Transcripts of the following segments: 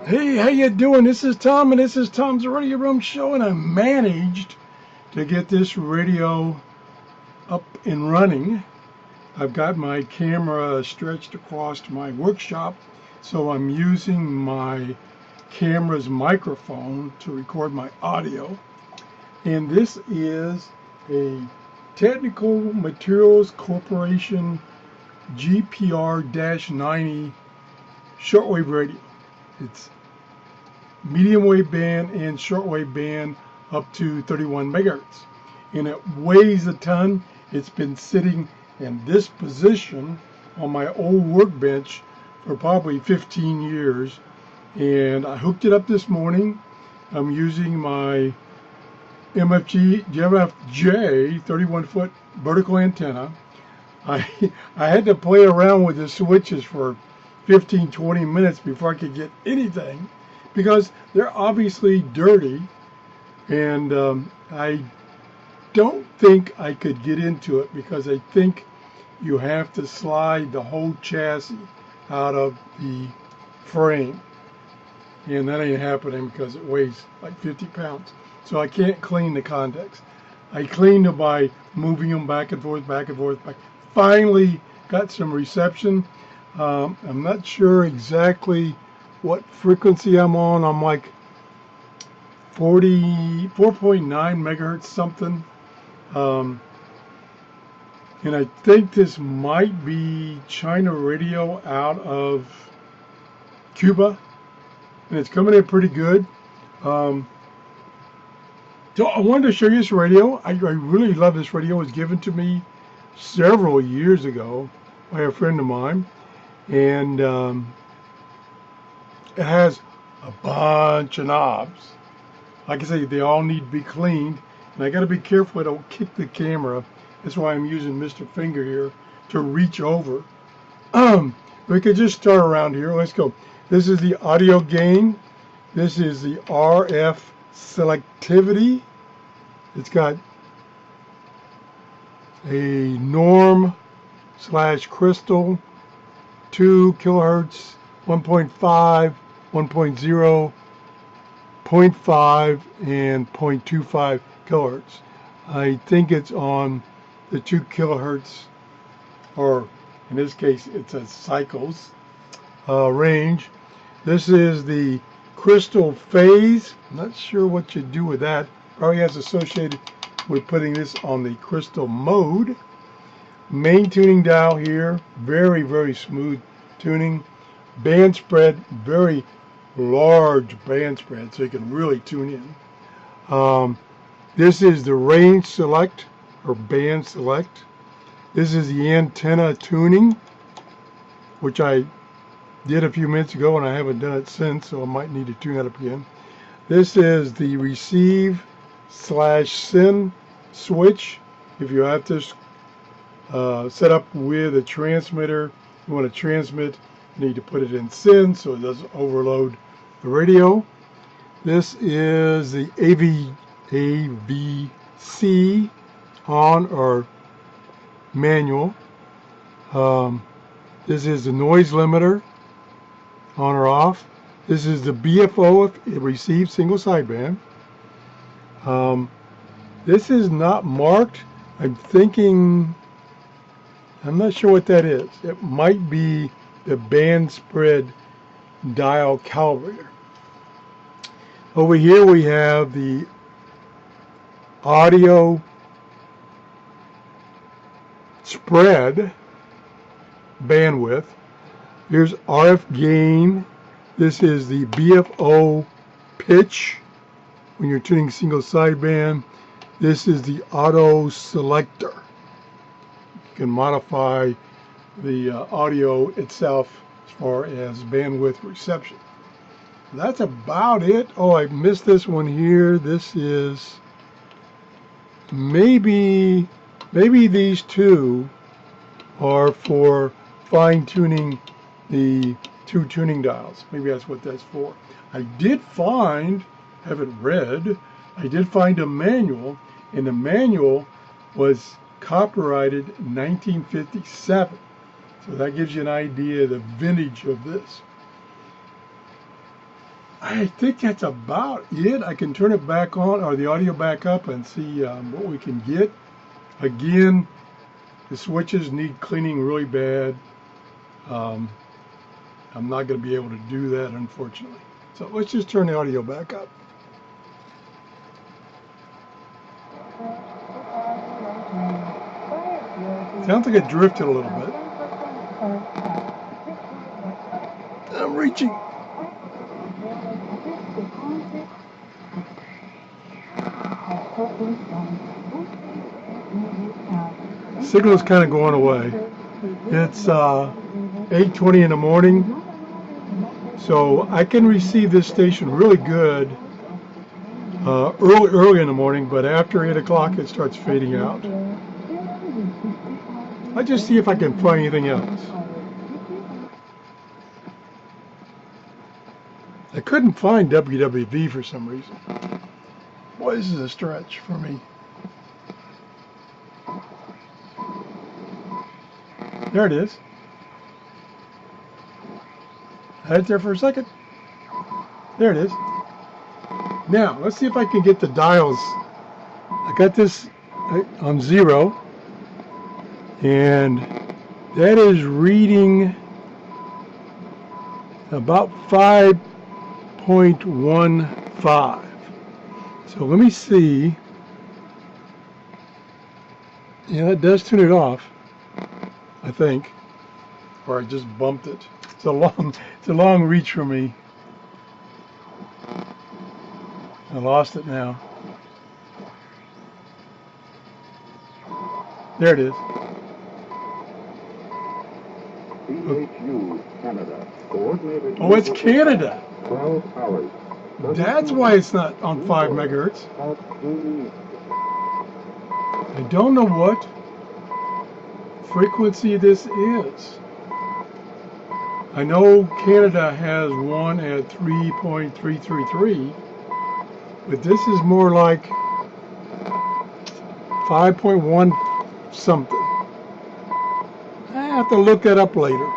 Hey, how you doing? This is Tom, and this is Tom's Radio Room Show, and I managed to get this radio up and running. I've got my camera stretched across my workshop, so I'm using my camera's microphone to record my audio. And this is a Technical Materials Corporation GPR-90 shortwave radio. It's medium wave band and shortwave band up to 31 megahertz. And it weighs a ton. It's been sitting in this position on my old workbench for probably 15 years. And I hooked it up this morning. I'm using my MFJ 31-foot vertical antenna. I had to play around with the switches for 15-20 minutes before I could get anything, because they're obviously dirty, and I don't think I could get into it, because I think you have to slide the whole chassis out of the frame, and that ain't happening because it weighs like 50 pounds. So I can't clean the contacts. I cleaned them by moving them back and forth, back. Finally got some reception. I'm not sure exactly what frequency I'm on. I'm like 4.9 megahertz something. And I think this might be China radio out of Cuba. And it's coming in pretty good. So I wanted to show you this radio. I really love this radio. It was given to me several years ago by a friend of mine. And it has a bunch of knobs. Like I say, they all need to be cleaned. And I got to be careful I don't kick the camera. That's why I'm using Mr. Finger here to reach over. We could just start around here. Let's go. This is the audio gain. This is the RF selectivity. It's got a norm / crystal, 2 kilohertz, 1.5, 1.0, 0.5, and 0.25 kilohertz. I think it's on the 2 kilohertz, or in this case, it's a cycles range. This is the crystal phase. I'm not sure what you do with that. Probably has associated with putting this on the crystal mode. Main tuning dial here, very, very smooth tuning. Band spread, very large band spread, so you can really tune in. This is the range select, or band select. This is the antenna tuning, which I did a few minutes ago and I haven't done it since, so I might need to tune that up again. This is the receive / send switch. If you have this set up with a transmitter, you want to transmit, you need to put it in send so it doesn't overload the radio. This is the AVC on or manual. This is the noise limiter, on or off. This is the BFO if it receives single sideband. This is not marked. I'm not sure what that is. It might be the band spread dial calibrator. Over here we have the audio spread bandwidth. Here's RF gain. This is the BFO pitch when you're tuning single sideband. This is the auto selector. You can modify the audio itself as far as bandwidth reception. That's about it. Oh, I missed this one here. This is maybe these two are for fine-tuning the 2 tuning dials. Maybe that's what that's for. I did find a manual, and the manual was copyrighted in 1957. So that gives you an idea of the vintage of this. I think that's about it. I can turn it back on, or the audio back up, and see what we can get. Again, the switches need cleaning really bad. I'm not going to be able to do that, unfortunately. So let's just turn the audio back up. Sounds like it drifted a little bit. I'm reaching. Signal's kind of going away. It's 8:20 in the morning, so I can receive this station really good early in the morning, but after 8 o'clock it starts fading out. I'll just see if I can find anything else. I couldn't find WWV for some reason. Boy, this is a stretch for me. There it is. I had it there for a second. There it is. Now, let's see if I can get the dials. I got this on 0, and that is reading about 5.15. So let me see. Yeah, it does turn it off, I think, or I just bumped it. It's a long reach for me. I lost it now. There it is. Canada. Oh, it's Canada. 12 hours. That's why it's not on 5 megahertz. I don't know what frequency this is. I know Canada has one at 3.333, but this is more like 5.1 something. I have to look that up later.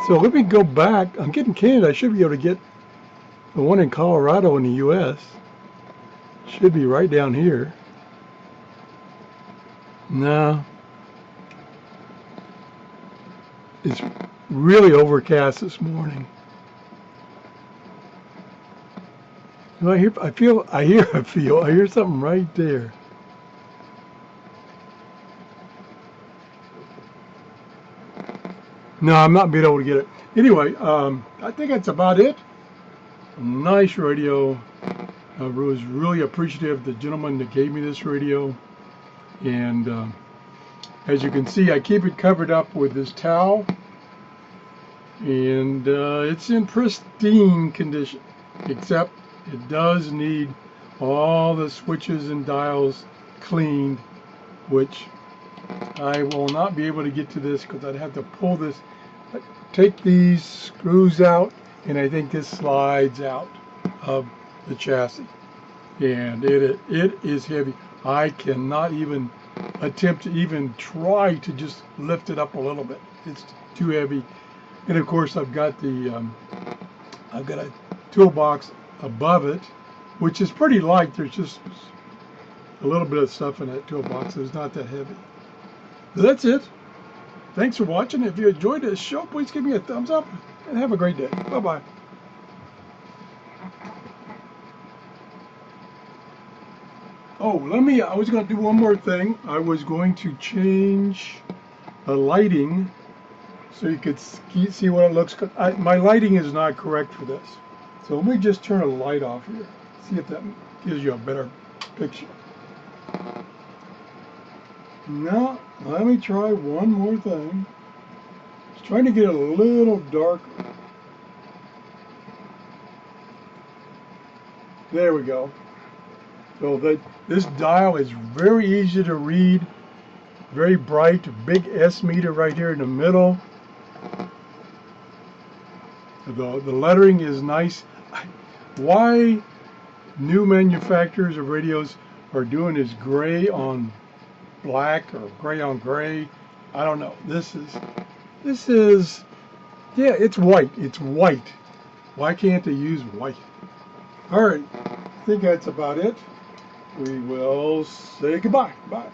So let me go back. I'm getting Canada. I should be able to get the one in Colorado in the US. Should be right down here. No. It's really overcast this morning. I hear something right there. No, I'm not being able to get it. Anyway, I think that's about it. Nice radio. I was really appreciative of the gentleman that gave me this radio. And as you can see, I keep it covered up with this towel. And it's in pristine condition, except it does need all the switches and dials cleaned, which I will not be able to get to this because I'd have to pull this, take these screws out, and I think this slides out of the chassis. And it is heavy. I cannot even attempt to even try to just lift it up a little bit. It's too heavy. And of course I've got a toolbox above it, which is pretty light. There's just a little bit of stuff in that toolbox. It's not that heavy. But that's it. Thanks for watching. If you enjoyed this show, please give me a thumbs up and have a great day. Bye-bye. Oh, I was going to do one more thing. I was going to change the lighting so you could see what it looks like. My lighting is not correct for this. So let me just turn a light off here. See if that gives you a better picture. Now, let me try one more thing. Just trying to get it a little darker. There we go. So this dial is very easy to read, very bright, big S meter right here in the middle. The lettering is nice. Why new manufacturers of radios are doing this gray on black or gray on gray, I don't know. This is This is, yeah, it's white. It's white. Why can't they use white? All right, I think that's about it. We will say goodbye. Bye.